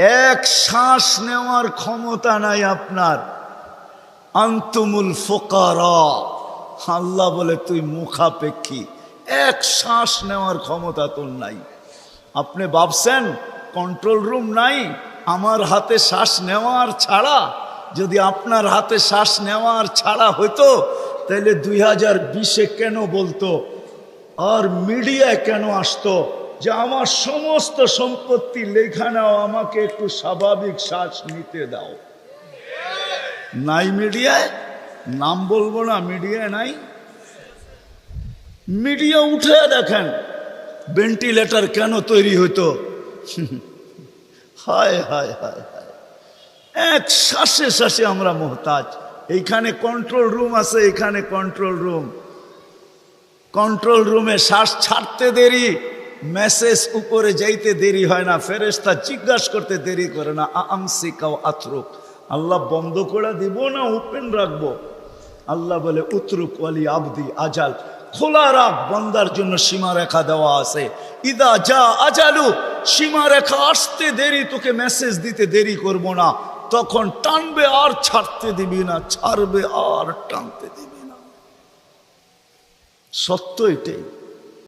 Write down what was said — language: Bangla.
এক শ্বাস নেওয়ার ক্ষমতা নাই আপনার। আনতুমুল ফুকারা, আল্লাহ বলে তুই মুখাপেক্ষী, এক শ্বাস নেওয়ার ক্ষমতা তোর নাই। আপনি ভাবছেন কন্ট্রোল রুম নাই? আমার হাতে শ্বাস নেওয়ার ছাড়া, যদি আপনার হাতে শ্বাস নেওয়ার ছাড়া হইতো তাহলে 2020-এ কেন বলতো আর মিডিয়ায় কেন আসতো যে আমার সমস্ত সম্পত্তি লেখা নাও, আমাকে একটু স্বাভাবিক শ্বাস নিতে দাও? নাই মিডিয়ায়, নাম বলবো না, মিডিয়ায় নাই। মিডিয়া উঠে দেখেন ভেন্টিলেটর কেন তৈরি হতো। হায় হায় হায় হায়, এক শ্বাসে শ্বাসে আমরা মোহতাজ। এইখানে কন্ট্রোল রুম আছে, এখানে কন্ট্রোল রুম। কন্ট্রোল রুমে শ্বাস ছাড়তে দেরি, মেসেজ উপরে যাইতে দেরি হয় না, ফেরেশতা জিজ্ঞাসা করতে দেরি করে না। আমসিকাও আতরুক, আল্লাহ বন্ধ করে দিব না ওপেন রাখবো? আল্লাহ বলে উতরুক ওয়ালি আবদি আজাল, খোলা রাখ, বন্দার জন্য সীমারেখা দেওয়া আছে। ইদা যা আজালু, সীমারেখা আসতে দেরি, তোকে মেসেজ দিতে দেরি করব না, তখন টানবে আর ছাড়তে দিবি না, ছাড়বে আর টানতে দিবি না। সত্য এটাই।